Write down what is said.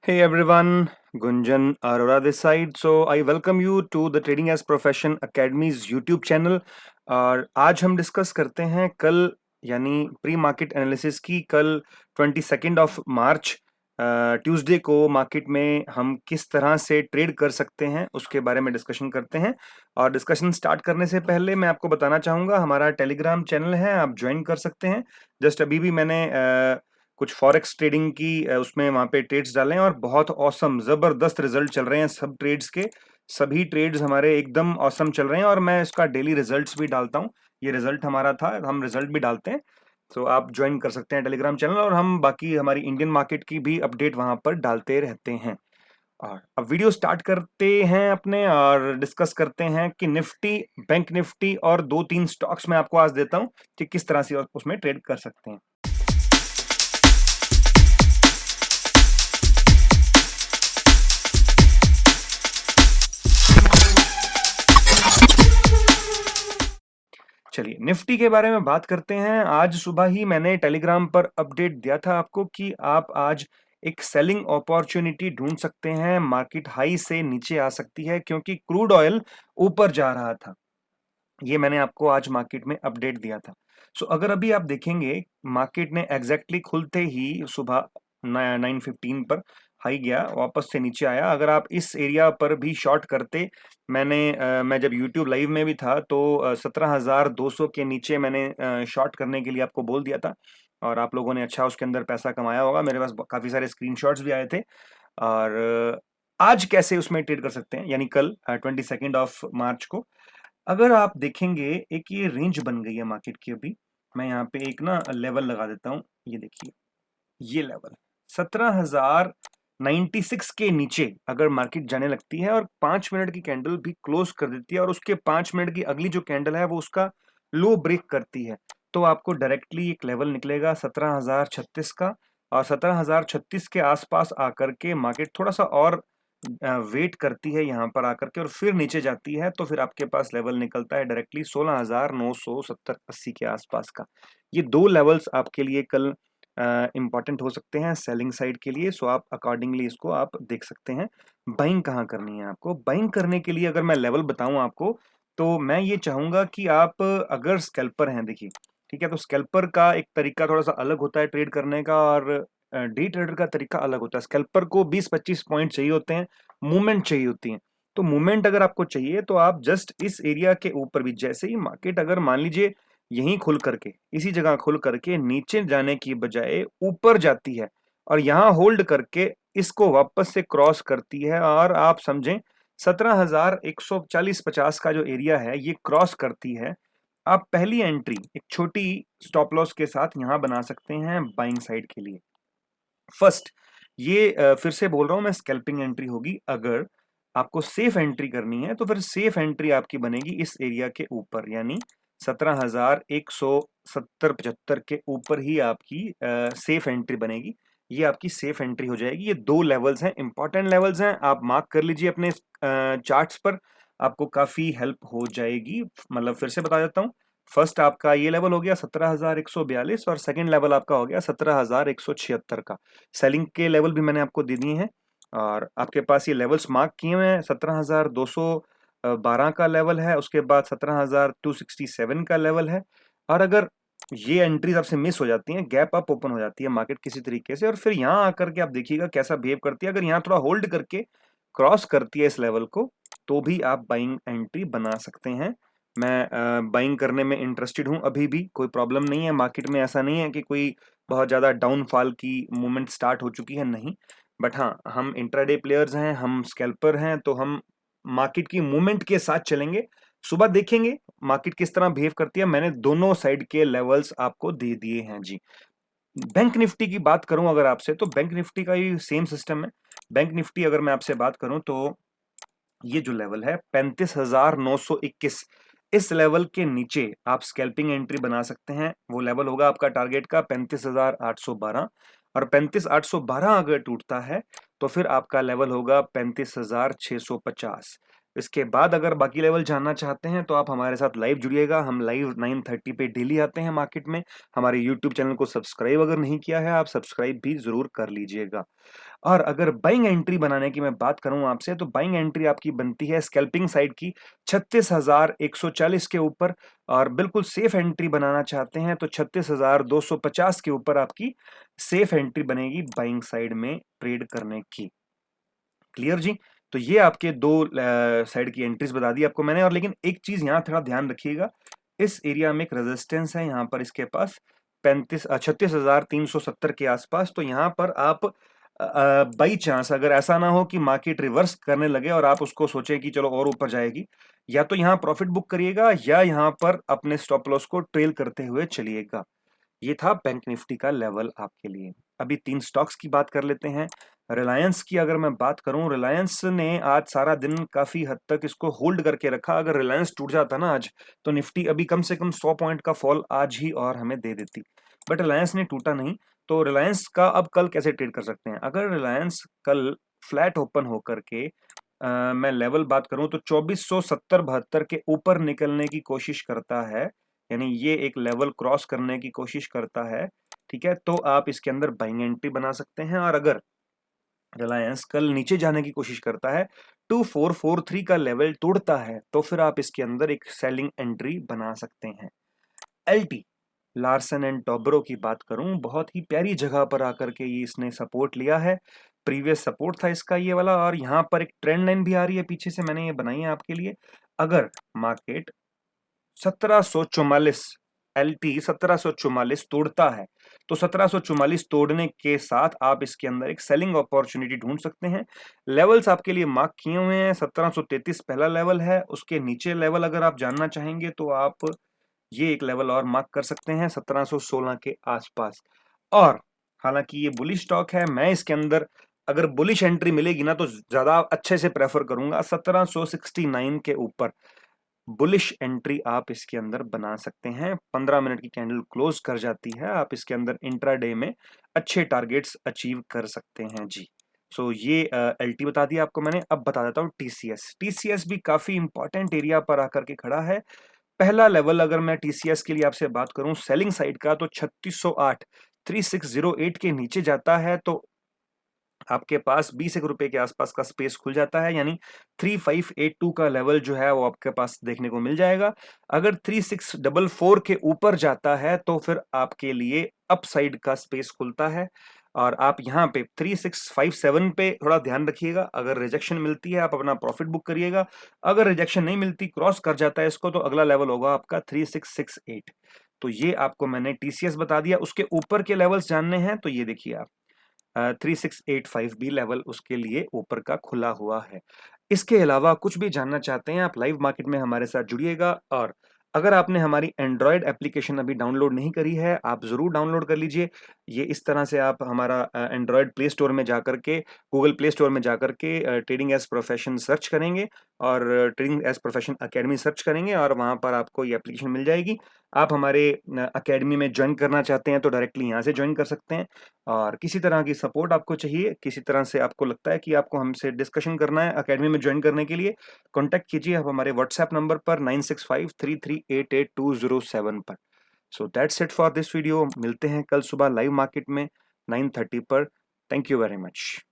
Hey everyone, Gunjan Arora this side. So I welcome you to the Trading as Profession Academy's YouTube channel. और आज हम discuss करते हैं कल यानी प्री मार्केट एनालिसिस की कल 22 ऑफ मार्च ट्यूसडे को मार्केट में हम किस तरह से ट्रेड कर सकते हैं उसके बारे में डिस्कशन करते हैं। और डिस्कशन स्टार्ट करने से पहले मैं आपको बताना चाहूँगा हमारा टेलीग्राम चैनल है, आप ज्वाइन कर सकते हैं। जस्ट अभी भी मैंने कुछ फॉरेक्स ट्रेडिंग की उसमें वहाँ पे ट्रेड्स डाले हैं और बहुत औसम ज़बरदस्त रिजल्ट चल रहे हैं सब ट्रेड्स के। सभी ट्रेड्स हमारे एकदम औसम चल रहे हैं और मैं इसका डेली रिजल्ट्स भी डालता हूँ। ये रिजल्ट हमारा था, हम रिजल्ट भी डालते हैं। तो आप ज्वाइन कर सकते हैं टेलीग्राम चैनल और हम बाकी हमारी इंडियन मार्केट की भी अपडेट वहाँ पर डालते रहते हैं। और अब वीडियो स्टार्ट करते हैं अपने और डिस्कस करते हैं कि निफ्टी, बैंक निफ्टी और 2-3 स्टॉक्स मैं आपको आज देता हूँ कि किस तरह से उसमें ट्रेड कर सकते हैं। चलिए निफ्टी के बारे में बात करते हैं। आज सुबह ही मैंने टेलीग्राम पर अपडेट दिया था आपको कि आप आज एक सेलिंग अपॉर्चुनिटी ढूंढ सकते हैं, मार्केट हाई से नीचे आ सकती है क्योंकि क्रूड ऑयल ऊपर जा रहा था। ये मैंने आपको आज मार्केट में अपडेट दिया था। सो अगर अभी आप देखेंगे मार्केट ने एग्जैक्टली खुलते ही सुबह 9:15 पर हाई गया, वापस से नीचे आया। अगर आप इस एरिया पर भी शॉर्ट करते, मैं जब यूट्यूब लाइव में भी था तो 17,200 के नीचे मैंने शॉर्ट करने के लिए आपको बोल दिया था और आप लोगों ने अच्छा उसके अंदर पैसा कमाया होगा। मेरे पास काफ़ी सारे स्क्रीनशॉट्स भी आए थे। और आज कैसे उसमें ट्रेड कर सकते हैं यानी कल 22 ऑफ मार्च को अगर आप देखेंगे एक ये रेंज बन गई है मार्केट की। अभी मैं यहाँ पे एक ना लेवल लगा देता हूँ, ये देखिए ये लेवल 17,096 के नीचे अगर मार्केट जाने लगती है और 5 मिनट की कैंडल भी क्लोज कर देती है और उसके 5 मिनट की अगली जो कैंडल है वो उसका लो ब्रेक करती है, तो आपको डायरेक्टली एक लेवल निकलेगा 17,036 का। और 17,036 के आसपास आकर के मार्केट थोड़ा सा और वेट करती है यहाँ पर आकर के और फिर नीचे जाती है, तो फिर आपके पास लेवल निकलता है डायरेक्टली 16,970-80 के आसपास का। ये दो लेवल्स आपके लिए कल इम्पॉर्टेंट हो सकते हैं सेलिंग साइड के लिए। सो आप अकॉर्डिंगली इसको आप देख सकते हैं। बाइंग कहाँ करनी है आपको, बाइंग करने के लिए अगर मैं लेवल बताऊं आपको तो मैं ये चाहूंगा कि आप अगर स्कैल्पर हैं, देखिए ठीक है, तो स्कैल्पर का एक तरीका थोड़ा सा अलग होता है ट्रेड करने का और डे ट्रेडर का तरीका अलग होता है। स्कैल्पर को 20-25 पॉइंट चाहिए होते हैं, मूवमेंट चाहिए होती है। तो मूवमेंट अगर आपको चाहिए तो आप जस्ट इस एरिया के ऊपर भी, जैसे ही मार्केट अगर मान लीजिए यहीं खुल करके इसी जगह खुल करके नीचे जाने की बजाय ऊपर जाती है और यहां होल्ड करके इसको वापस से क्रॉस करती है और आप समझें 17,140-50 का जो एरिया है ये क्रॉस करती है, आप पहली एंट्री एक छोटी स्टॉप लॉस के साथ यहां बना सकते हैं बाइंग साइड के लिए। फर्स्ट ये फिर से बोल रहा हूं मैं, स्कैल्पिंग एंट्री होगी। अगर आपको सेफ एंट्री करनी है तो फिर सेफ एंट्री आपकी बनेगी इस एरिया के ऊपर, यानी 17,170-75 के ऊपर ही आपकी सेफ एंट्री बनेगी। ये आपकी सेफ एंट्री हो जाएगी। ये दो लेवल्स हैं, इंपॉर्टेंट लेवल्स हैं, आप मार्क कर लीजिए अपने चार्ट्स पर, आपको काफी हेल्प हो जाएगी। मतलब फिर से बता देता हूँ, फर्स्ट आपका ये लेवल हो गया 17,142 और सेकंड लेवल आपका हो गया 17,176 का। सेलिंग के लेवल भी मैंने आपको दे दिए हैं और आपके पास ये लेवल्स मार्क किए हुए हैं। 17,212 का लेवल है, उसके बाद 17,267 का लेवल है। और अगर ये एंट्रीज आपसे मिस हो जाती हैं, गैप अप ओपन हो जाती है मार्केट किसी तरीके से और फिर यहाँ आकर के आप देखिएगा कैसा बिहेव करती है। अगर यहाँ थोड़ा होल्ड करके क्रॉस करती है इस लेवल को तो भी आप बाइंग एंट्री बना सकते हैं। मैं बाइंग करने में इंटरेस्टेड हूँ, अभी भी कोई प्रॉब्लम नहीं है। मार्केट में ऐसा नहीं है कि कोई बहुत ज़्यादा डाउनफॉल की मूवमेंट स्टार्ट हो चुकी है, नहीं। बट हाँ, हम इंट्राडे प्लेयर्स हैं, हम स्कैल्पर हैं, तो हम मार्केट की मूवमेंट के साथ चलेंगे। सुबह देखेंगे मार्केट किस तरह बिहेव करती है। मैंने दोनों साइड के लेवल्स आपको दे दिए हैं जी। बैंक निफ्टी की बात करूं अगर आपसे, तो बैंक निफ्टी का ही सेम सिस्टम है। बैंक निफ्टी अगर मैं आपसे बात करूं तो ये जो लेवल है 35,921, इस लेवल के नीचे आप स्कैल्पिंग एंट्री बना सकते हैं। वो लेवल होगा आपका टारगेट का 35,812 और 35,812 अगर टूटता है तो फिर आपका लेवल होगा 35,650। इसके बाद अगर बाकी लेवल जानना चाहते हैं तो आप हमारे साथ लाइव जुड़िएगा। हम लाइव 9:30 पे डेली आते हैं मार्केट में। हमारे यूट्यूब चैनल को सब्सक्राइब अगर नहीं किया है, आप सब्सक्राइब भी ज़रूर कर लीजिएगा। और अगर बाइंग एंट्री बनाने की मैं बात करूँ आपसे, तो बाइंग एंट्री आपकी बनती है स्कैल्पिंग साइड की 36,140 के ऊपर, और बिल्कुल सेफ एंट्री बनाना चाहते हैं तो 36,250 के ऊपर आपकी सेफ एंट्री बनेगी बाइंग साइड में ट्रेड करने की। क्लियर जी? तो ये आपके दो साइड की एंट्रीज बता दी आपको मैंने। और लेकिन एक चीज यहाँ थोड़ा ध्यान रखिएगा, इस एरिया में एक रेजिस्टेंस है यहाँ पर इसके पास 36,370 के आसपास। तो यहाँ पर आप बाई चांस अगर ऐसा ना हो कि मार्केट रिवर्स करने लगे और आप उसको सोचे कि चलो और ऊपर जाएगी, या तो यहाँ प्रॉफिट बुक करिएगा या यहाँ पर अपने स्टॉप लॉस को ट्रेल करते हुए चलिएगा। ये था बैंक निफ्टी का लेवल आपके लिए। अभी 3 स्टॉक्स की बात कर लेते हैं। रिलायंस की अगर मैं बात करूं, रिलायंस ने आज सारा दिन काफी हद तक इसको होल्ड करके रखा। अगर रिलायंस टूट जाता ना आज, तो निफ्टी अभी कम से कम 100 पॉइंट का फॉल आज ही और हमें दे देती। बट रिलायंस ने टूटा नहीं। तो रिलायंस का अब कल कैसे ट्रेड कर सकते हैं? अगर रिलायंस कल फ्लैट ओपन होकर के मैं लेवल बात करूं तो 2470-72 के ऊपर निकलने की कोशिश करता है, यानी ये एक लेवल क्रॉस करने की कोशिश करता है, ठीक है, तो आप इसके अंदर बाइंग एंट्री बना सकते हैं। और अगर रिलायंस कल नीचे जाने की कोशिश करता है, 2443 का लेवल तोड़ता है, तो फिर आप इसके अंदर एक सेलिंग एंट्री बना सकते हैं। एलटी लार्सन एंड टोब्रो की बात करूं, बहुत ही प्यारी जगह पर आकर के ये इसने सपोर्ट लिया है। प्रीवियस सपोर्ट था इसका ये वाला, और यहाँ पर एक ट्रेंड लाइन भी आ रही है पीछे से, मैंने ये बनाई है आपके लिए। अगर मार्केट 1744 एलटी 1744 तोड़ता है, तो 1744 तोड़ने के साथ आप इसके अंदर एक सेलिंग अपॉर्चुनिटी ढूंढ सकते हैं। लेवल्स आपके लिए मार्क किए हुए हैं। 1733 पहला लेवल है, उसके नीचे लेवल अगर आप जानना चाहेंगे तो आप ये एक लेवल और मार्क कर सकते हैं 1716 के आसपास। और हालांकि ये बुलिश स्टॉक है, मैं इसके अंदर अगर बुलिश एंट्री मिलेगी ना तो ज्यादा अच्छे से प्रेफर करूंगा 1769 के ऊपर। बुलिश एंट्री आप इसके अंदर बना सकते हैं। 15 मिनट की कैंडल क्लोज कर जाती है, आप इसके अंदर इंट्राडे में अच्छे टारगेट्स अचीव कर सकते हैं जी। सो ये एलटी बता दिया आपको मैंने। अब बता देता हूँ टीसीएस। टीसीएस भी काफी इंपॉर्टेंट एरिया पर आकर के खड़ा है। पहला लेवल अगर मैं टीसीएस के लिए आपसे बात करूं सेलिंग साइड का, तो 3608 3608 के नीचे जाता है तो आपके पास 20 एक रुपए के आसपास का स्पेस खुल जाता है, यानी 3582 का लेवल जो है वो आपके पास देखने को मिल जाएगा। अगर 3644 के ऊपर जाता है तो फिर आपके लिए अपसाइड का स्पेस खुलता है, और आप यहाँ पे 3657 पे थोड़ा ध्यान रखिएगा। अगर रिजेक्शन मिलती है आप अपना प्रॉफिट बुक करिएगा। अगर रिजेक्शन नहीं मिलती, क्रॉस कर जाता है इसको, तो अगला लेवल होगा आपका 3668। तो ये आपको मैंने टीसीएस बता दिया। उसके ऊपर के लेवल्स जानने हैं तो ये देखिए आप 3685 भी लेवल उसके लिए ऊपर का खुला हुआ है। इसके अलावा कुछ भी जानना चाहते हैं आप लाइव मार्केट में हमारे साथ जुड़िएगा। और अगर आपने हमारी एंड्रॉयड एप्लीकेशन अभी डाउनलोड नहीं करी है, आप जरूर डाउनलोड कर लीजिए। ये इस तरह से आप हमारा एंड्रॉयड प्ले स्टोर में जाकर के, गूगल प्ले स्टोर में जाकर के ट्रेडिंग एज प्रोफेशन सर्च करेंगे और trading as profession academy search करेंगे, और वहां पर आपको ये एप्लीकेशन मिल जाएगी। आप हमारे अकेडमी में ज्वाइन करना चाहते हैं तो डायरेक्टली यहाँ से ज्वाइन कर सकते हैं। और किसी तरह की सपोर्ट आपको चाहिए, किसी तरह से आपको लगता है कि आपको हमसे डिस्कशन करना है अकेडमी में ज्वाइन करने के लिए, कॉन्टैक्ट कीजिए आप हमारे व्हाट्सएप नंबर पर 9653388207 पर। So that's it for this video. मिलते हैं कल सुबह लाइव मार्केट में 9:30 पर। Thank you very much.